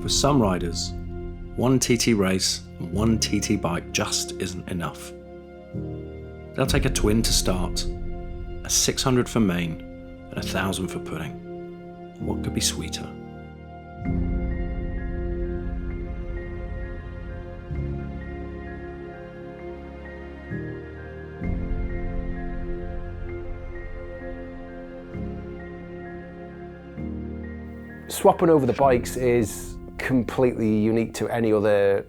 For some riders, one TT race and one TT bike just isn't enough. They'll take a twin to start, a 600 for main, and 1,000 for pudding. What could be sweeter? Swapping over the bikes is completely unique to any other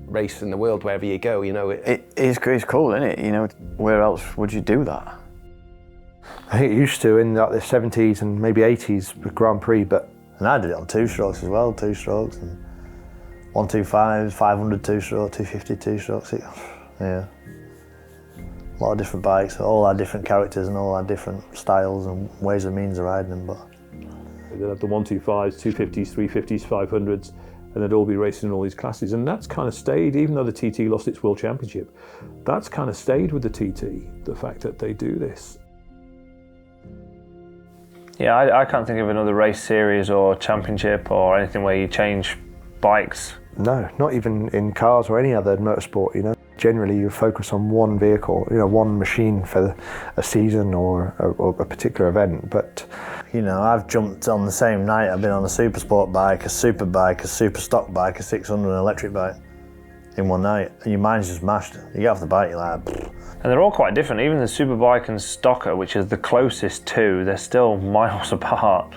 race in the world, wherever you go, you know. It's cool, isn't it? You know, where else would you do that? I think it used to in like the 70s and maybe 80s with Grand Prix, but... And I did it on two-strokes as well, two-strokes, and 125, 500 two-stroke, 250 two-strokes, yeah. A lot of different bikes, all had different characters and all had different styles and ways and means of riding them, but... They'd have the 125s, 250s, 350s, 500s, and they'd all be racing in all these classes. And that's kind of stayed, even though the TT lost its World Championship, that's kind of stayed with the TT, the fact that they do this. Yeah, I can't think of another race series or championship or anything where you change bikes. No, not even in cars or any other motorsport, you know. Generally you focus on one vehicle, you know, one machine for a season or a particular event, but... You know, I've jumped on the same night, I've been on a super sport bike, a super bike, a super stock bike, a 600 and electric bike in one night, and your mind's just mashed. You get off the bike, you're like... Pfft. And they're all quite different, even the superbike and stocker, which is the closest to, they're still miles apart.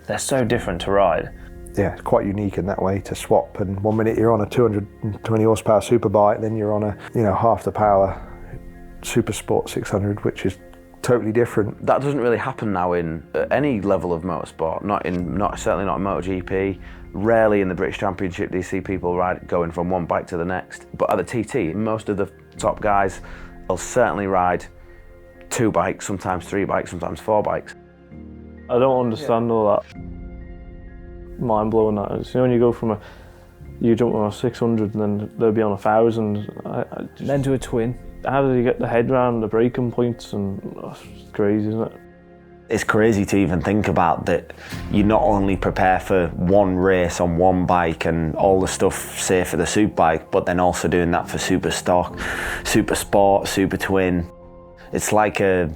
They're so different to ride. Yeah, it's quite unique in that way to swap, and 1 minute you're on a 220 horsepower super bike, then you're on a, you know, half the power super sport 600, which is totally different. That doesn't really happen now in any level of motorsport, certainly not in MotoGP. Rarely in the British Championship do you see people going from one bike to the next. But at the TT, most of the top guys will certainly ride 2 bikes, sometimes 3 bikes, sometimes 4 bikes. I don't understand all that. Mind-blowing that is. You know, when you go from you jump on a 600 and then they'll be on 1,000. Then to a twin. How do you get the head round the braking points? And it's crazy, isn't it? It's crazy to even think about that you not only prepare for one race on one bike and all the stuff, say, for the super bike, but then also doing that for super stock, super sport, super twin. It's like a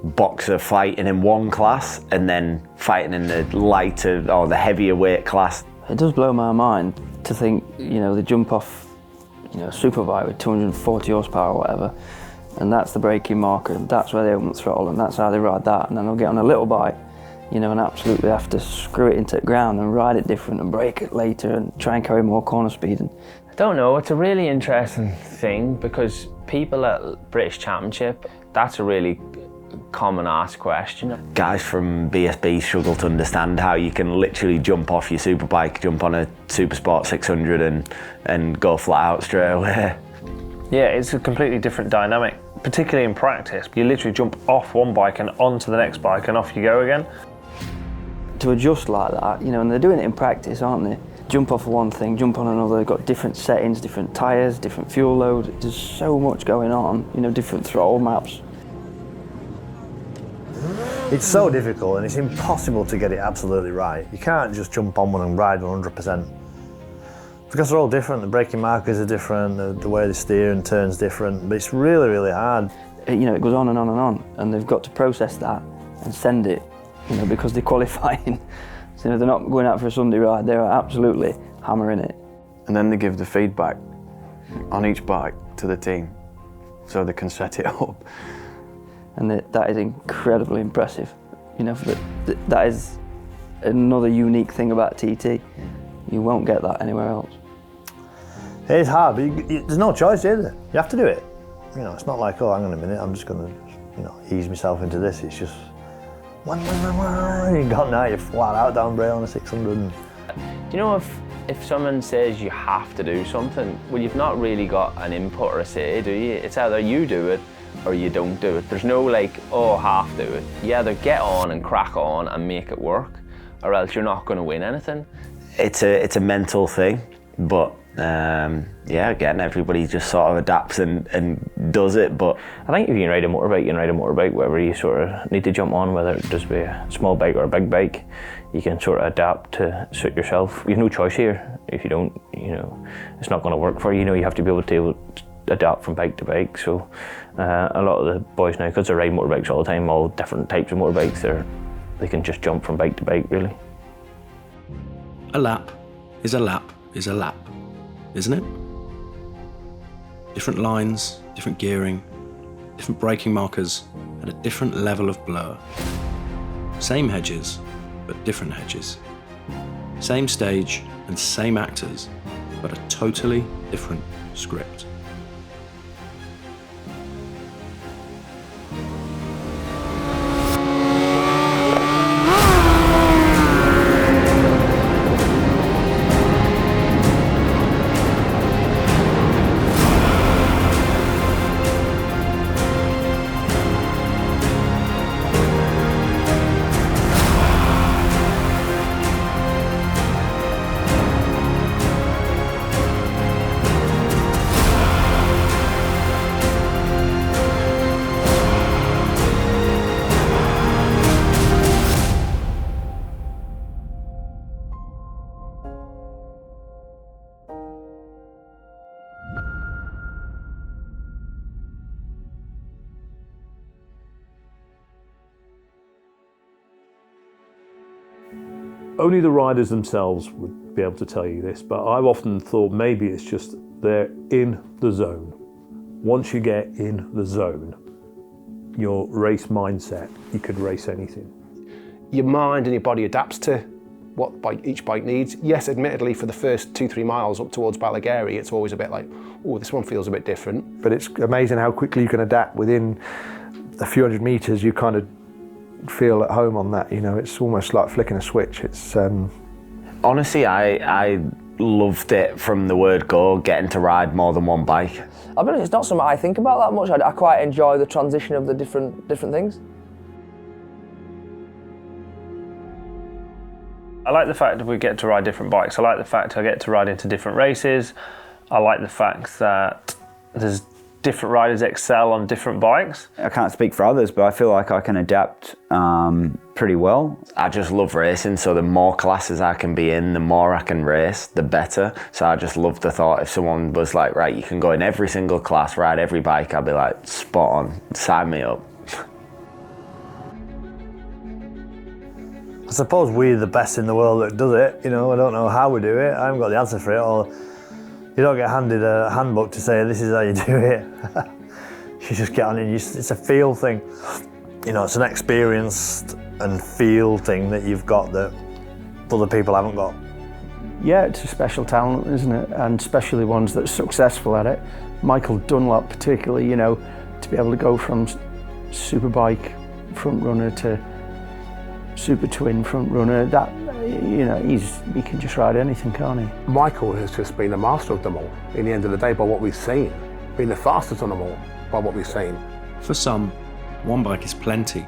boxer fighting in one class and then fighting in the lighter or the heavier weight class. It does blow my mind to think, you know, they jump off, you know, a superbike with 240 horsepower or whatever, and that's the braking marker, and that's where they open the throttle, and that's how they ride that, and then they'll get on a little bike, you know, and absolutely have to screw it into the ground and ride it different and brake it later and try and carry more corner speed. And I don't know, it's a really interesting thing because people at British Championship, that's a really common asked question. Guys from BSB struggle to understand how you can literally jump off your superbike, jump on a Supersport 600 and go flat out straight away. Yeah, it's a completely different dynamic, particularly in practice. You literally jump off one bike and onto the next bike and off you go again. to adjust like that, you know, and they're doing it in practice, aren't they? Jump off of one thing, jump on another, they've got different settings, different tyres, different fuel load. There's so much going on, you know, different throttle maps. It's so difficult and it's impossible to get it absolutely right. You can't just jump on one and ride 100%. Because they're all different, the braking markers are different, the way they steer and turn's different, but it's really, really hard. You know, it goes on and on and on, and they've got to process that and send it, you know, because they're qualifying. So, you know, they're not going out for a Sunday ride, they're absolutely hammering it. And then they give the feedback on each bike to the team, so they can set it up. And that is incredibly impressive. You know, that is another unique thing about TT. You won't get that anywhere else. It is hard, but there's no choice, is there? You have to do it. You know, it's not like, oh, hang on a minute, I'm just going to, you know, ease myself into this. It's just, you got now, you're flat out down braille on a 600. Do you know if someone says you have to do something, well, you've not really got an input or a say, do you? It's either you do it or you don't do it. There's no like, oh, half do it. You either get on and crack on and make it work, or else you're not going to win anything. It's a mental thing, but yeah, again, everybody just sort of adapts and does it. But I think if you can ride a motorbike, you can ride a motorbike, whatever you sort of need to jump on, whether it just be a small bike or a big bike, you can sort of adapt to suit yourself. You've no choice here. If you don't, it's not going to work for you. You have to be able to adapt from bike to bike. So a lot of the boys now, because they ride motorbikes all the time, all different types of motorbikes, they can just jump from bike to bike, really. A lap is a lap is a lap, isn't it? Different lines, different gearing, different braking markers, and a different level of blur. Same hedges, but different hedges. Same stage and same actors, but a totally different script. Only the riders themselves would be able to tell you this, but I've often thought maybe it's just they're in the zone. Once you get in the zone, your race mindset, you could race anything. Your mind and your body adapts to what each bike needs. Yes, admittedly, for the first 2-3 miles up towards Ballagary, it's always a bit like, oh, this one feels a bit different. But it's amazing how quickly you can adapt. Within a few hundred metres, you kind of feel at home on that. It's almost like flicking a switch. It's honestly, I loved it from the word go, getting to ride more than one bike. I'll be honest, it's not something I think about that much. I quite enjoy the transition of the different things. I like the fact that we get to ride different bikes. I like the fact I get to ride into different races. I like the fact that there's different riders excel on different bikes. I can't speak for others, but I feel like I can adapt pretty well. I just love racing, so the more classes I can be in, the more I can race, the better. So I just love the thought if someone was like, right, you can go in every single class, ride every bike, I'd be like, spot on, sign me up. I suppose we're the best in the world that does it. I don't know how we do it. I haven't got the answer for it. Or you don't get handed a handbook to say this is how you do it. You just get on it. It's a feel thing. It's an experienced and feel thing that you've got that other people haven't got. Yeah, it's a special talent, isn't it? And especially ones that are successful at it. Michael Dunlop particularly, to be able to go from superbike front runner to super twin front runner, that he can just ride anything, can't he? Michael has just been a master of them all, in the end of the day, by what we've seen. Been the fastest on them all, by what we've seen. For some, one bike is plenty.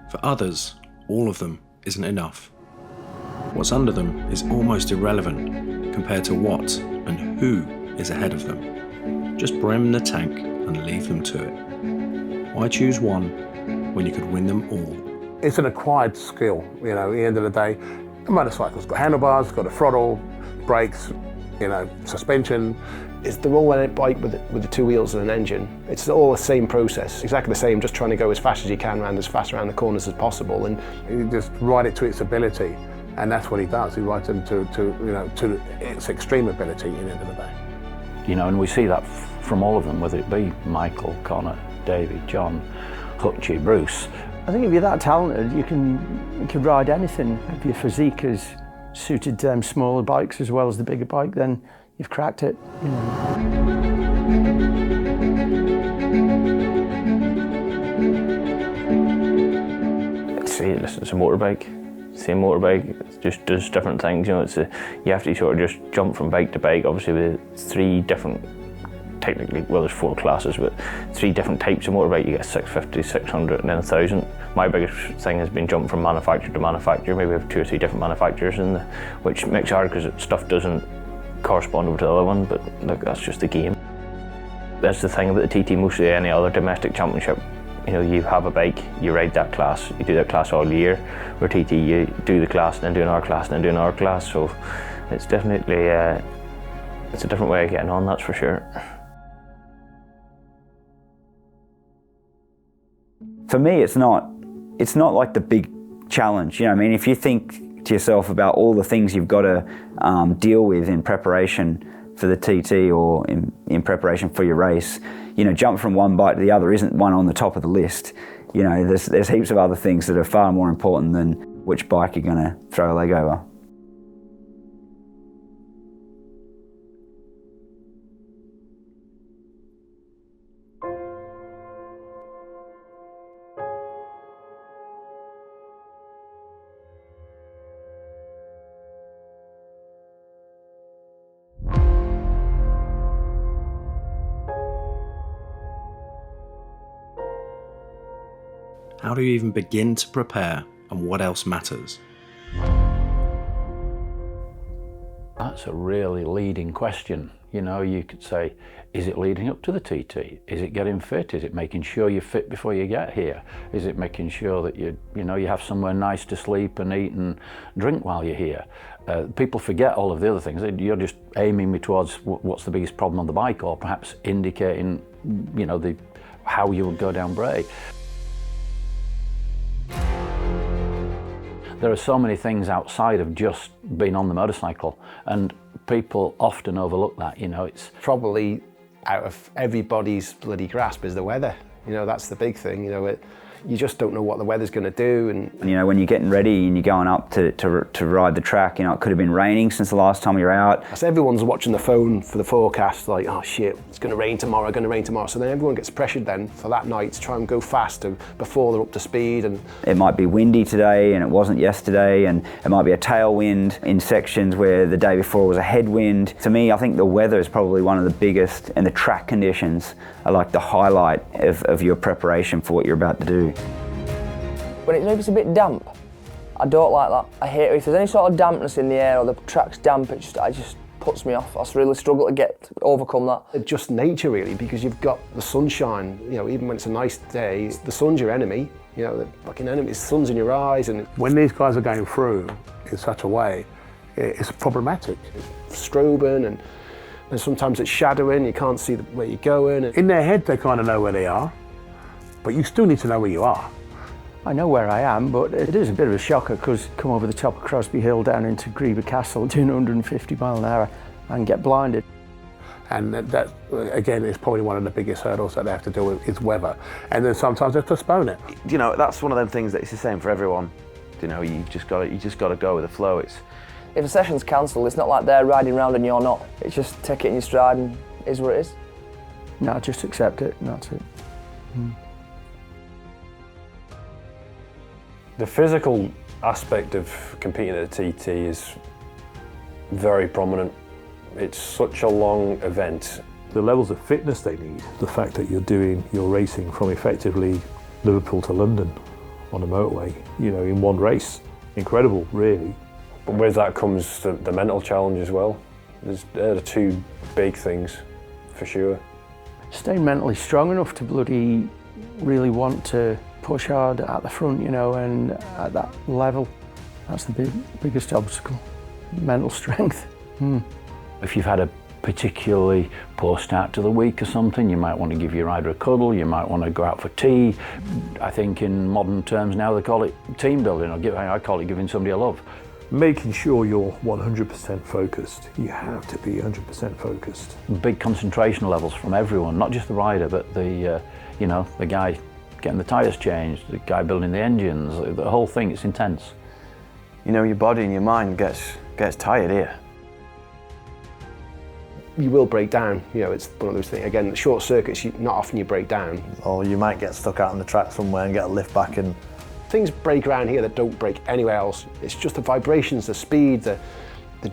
For others, all of them isn't enough. What's under them is almost irrelevant compared to what and who is ahead of them. Just brim the tank and leave them to it. Why choose one when you could win them all? It's an acquired skill, at the end of the day. A motorcycle's got handlebars, got a throttle, brakes, suspension. They're all on a bike with the 2 wheels and an engine. It's all the same process, exactly the same, just trying to go as fast as you can, as fast around the corners as possible. And you just ride it to its ability, and that's what he does. He rides them to its extreme ability at the end of the day. And we see that from all of them, whether it be Michael, Connor, David, John, Hutchie, Bruce. I think if you're that talented, you can ride anything. If your physique is suited to them smaller bikes as well as the bigger bike, then you've cracked it. It's a motorbike. Same motorbike, it just does different things. You have to sort of just jump from bike to bike. Obviously, with 3 different. Technically, well, there's 4 classes, but 3 different types of motorbike. You get 650, 600, and then 1000. My biggest thing has been jumping from manufacturer to manufacturer. Maybe we have 2 or 3 different manufacturers, which makes it hard because stuff doesn't correspond over to the other one. But look, that's just the game. That's the thing about the TT. Mostly any other domestic championship You know, you have a bike, you ride that class, you do that class all year. Where TT, you do the class, then do another class, then do another class. So it's definitely, it's a different way of getting on, that's for sure. For me, it's not like the big challenge. You know what I mean? If you think to yourself about all the things you've got to deal with in preparation for the TT or in preparation for your race, you know, jump from one bike to the other isn't one on the top of the list. You know, there's heaps of other things that are far more important than which bike you're going to throw a leg over. How do you even begin to prepare, and what else matters? That's a really leading question. You know, you could say, is it leading up to the TT? Is it getting fit? Is it making sure you're fit before you get here? Is it making sure that you have somewhere nice to sleep and eat and drink while you're here? People forget all of the other things. You're just aiming me towards what's the biggest problem on the bike, or perhaps indicating, you know, how you would go down Bray. There are so many things outside of just being on the motorcycle, and people often overlook that. You know, it's probably out of everybody's bloody grasp is the weather. You know, that's the big thing. You know, you just don't know what the weather's going to do. And you know, when you're getting ready and you're going up to ride the track, you know, it could have been raining since the last time you were out. So everyone's watching the phone for the forecast, like, oh shit, it's going to rain tomorrow, going to rain tomorrow. So then everyone gets pressured then for that night to try and go faster before they're up to speed. And it might be windy today and it wasn't yesterday, and it might be a tailwind in sections where the day before was a headwind. To me, I think the weather is probably one of the biggest, and the track conditions are like the highlight of your preparation for what you're about to do. When it's a bit damp, I don't like that. I hate it. If there's any sort of dampness in the air or the track's damp, it just puts me off. I really struggle to overcome that. It's just nature really, because you've got the sunshine. You know, even when it's a nice day, the sun's your enemy. You know, the fucking enemy, the sun's in your eyes. And when these guys are going through in such a way, it's problematic. It's strobing and sometimes it's shadowing. You can't see where you're going. In their head, they kind of know where they are, but you still need to know where you are. I know where I am, but it is a bit of a shocker because come over the top of Crosby Hill down into Greeba Castle doing 150 mile an hour and get blinded. And that, again, is probably one of the biggest hurdles that they have to deal with is weather. And then sometimes they postpone it. You know, that's one of them things that it's the same for everyone. You know, you just got to go with the flow. If a session's cancelled, it's not like they're riding around and you're not. It's just take it in your stride and it is what it is. No, just accept it and that's it. The physical aspect of competing at the TT is very prominent. It's such a long event. The levels of fitness they need, the fact that you're racing from effectively Liverpool to London on a motorway, you know, in one race. Incredible, really. But with that comes the mental challenge as well. They're the two big things, for sure. Stay mentally strong enough to bloody really want to push hard at the front, you know, and at that level. That's the biggest obstacle, mental strength. If you've had a particularly poor start to the week or something, you might want to give your rider a cuddle, you might want to go out for tea. I think in modern terms now they call it team building, or I call it giving somebody a love. Making sure you're 100% focused. You have to be 100% focused. Big concentration levels from everyone, not just the rider, but the guy getting the tyres changed, the guy building the engines, the whole thing. It's intense. You know, your body and your mind gets tired here. You will break down. You know, it's one of those things. Again, short circuits, not often you break down. Or you might get stuck out on the track somewhere and get a lift back and. Things break around here that don't break anywhere else. It's just the vibrations, the speed, the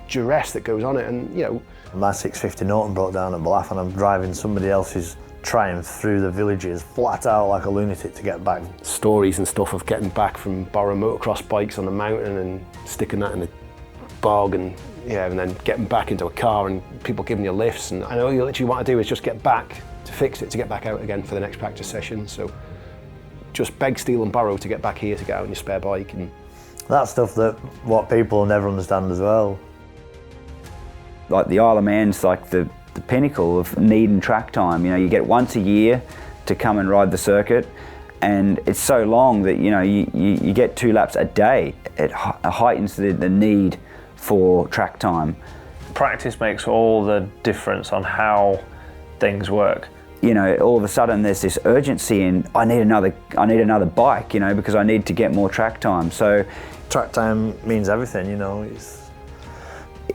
duress that goes on it, and you know. My 650 Norton broke down at Bluff and I'm driving somebody else's Triumph through the villages, flat out like a lunatic to get back. Stories and stuff of getting back from borrowing motocross bikes on the mountain and sticking that in the bog and then getting back into a car and people giving you lifts, and I know you literally want to do is just get back to fix it, to get back out again for the next practice session. So just beg, steal and borrow to get back here to get out on your spare bike. And that's stuff that what people never understand as well. Like the Isle of Man's like the pinnacle of need and track time. You know, you get once a year to come and ride the circuit, and it's so long that you get 2 laps a day. It heightens the need for track time. Practice makes all the difference on how things work. You know, all of a sudden there's this urgency in I need another bike, you know, because I need to get more track time. So track time means everything, you know.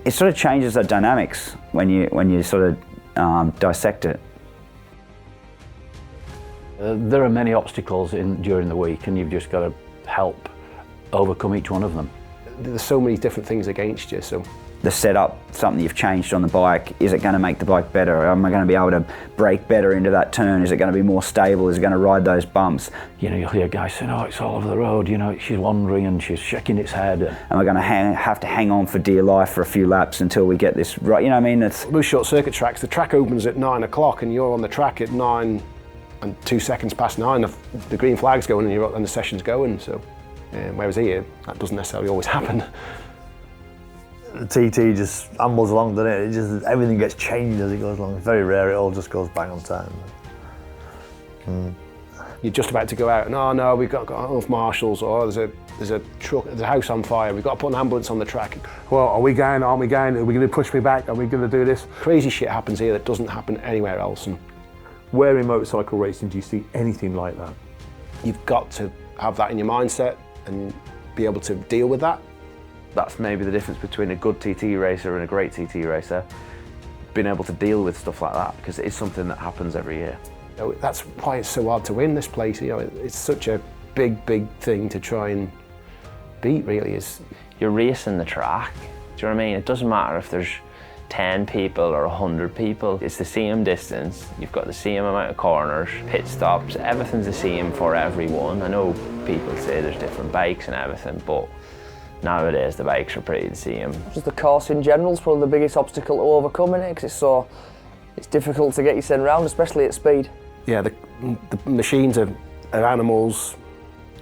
It sort of changes the dynamics when you sort of dissect it. There are many obstacles during the week, and you've just got to help overcome each one of them. There's so many different things against you, so. The setup, something you've changed on the bike, is it going to make the bike better? Am I going to be able to brake better into that turn? Is it going to be more stable? Is it going to ride those bumps? You know, you'll hear guys saying, oh, it's all over the road, you know, she's wandering and she's shaking its head. Am I going to have to hang on for dear life for a few laps until we get this right? You know what I mean? Those short circuit tracks, the track opens at 9 o'clock and you're on the track at 9 and 2 seconds past 9, the green flag's going and the session's going. So, whereas here, that doesn't necessarily always happen. The TT just ambles along, doesn't it? Everything gets changed as it goes along. It's very rare it all just goes bang on time. You're just about to go out and oh no, we've got enough marshals, or there's a truck, there's a house on fire, we've got to put an ambulance on the track. Well, are we going, aren't we going? Are we going to push me back? Are we going to do this? Crazy shit happens here that doesn't happen anywhere else. And where in motorcycle racing do you see anything like that? You've got to have that in your mindset and be able to deal with that. That's maybe the difference between a good TT racer and a great TT racer, being able to deal with stuff like that, because it is something that happens every year. You know, that's why it's so hard to win this place. You know, it's such a big thing to try and beat, really. Is you're racing the track. Do you know what I mean? It doesn't matter if there's 10 people or 100 people. It's the same distance. You've got the same amount of corners, pit stops. Everything's the same for everyone. I know people say there's different bikes and everything, but nowadays the bikes are pretty the same. Just the course in general is probably the biggest obstacle to overcome in it, because it's difficult to get you sent around, especially at speed. Yeah, the machines are animals,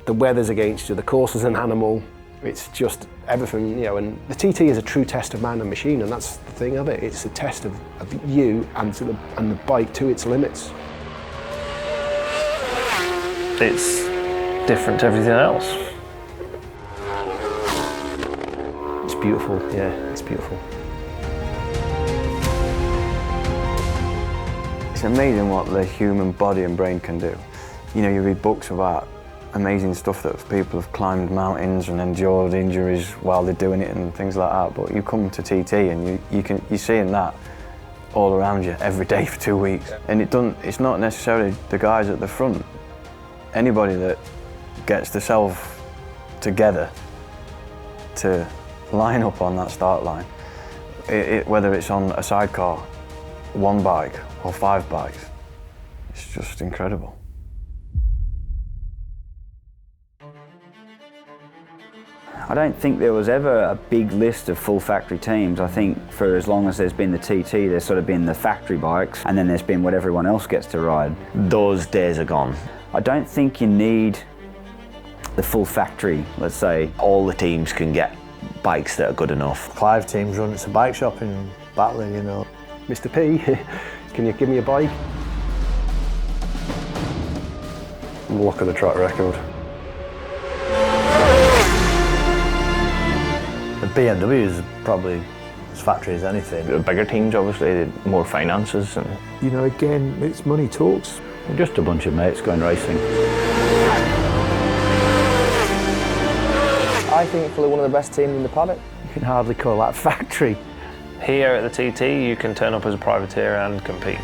the weather's against you, the course is an animal. It's just everything, you know, and the TT is a true test of man and machine, and that's the thing of it. It's a test of you and the bike to its limits. It's different to everything else. It's beautiful, yeah, it's beautiful. It's amazing what the human body and brain can do. You know, you read books about amazing stuff that people have climbed mountains and endured injuries while they're doing it and things like that, but you come to TT and you're seeing that all around you every day for 2 weeks. And it's not necessarily the guys at the front. Anybody that gets themselves together to line up on that start line, whether it's on a sidecar, 1 bike or 5 bikes, it's just incredible. I don't think there was ever a big list of full factory teams. I think for as long as there's been the TT, there's sort of been the factory bikes, and then there's been what everyone else gets to ride. Those days are gone. I don't think you need the full factory, let's say. All the teams can get bikes that are good enough. Clive teams run, it's a bike shop in Batley, you know. Mr. P, can you give me a bike? Look at the track record. The BMW is probably as factory as anything. The bigger teams, obviously, more finances. And you know, again, it's money talks. We're just a bunch of mates going racing. I think probably one of the best teams in the paddock. You can hardly call that factory. Here at the TT, you can turn up as a privateer and compete.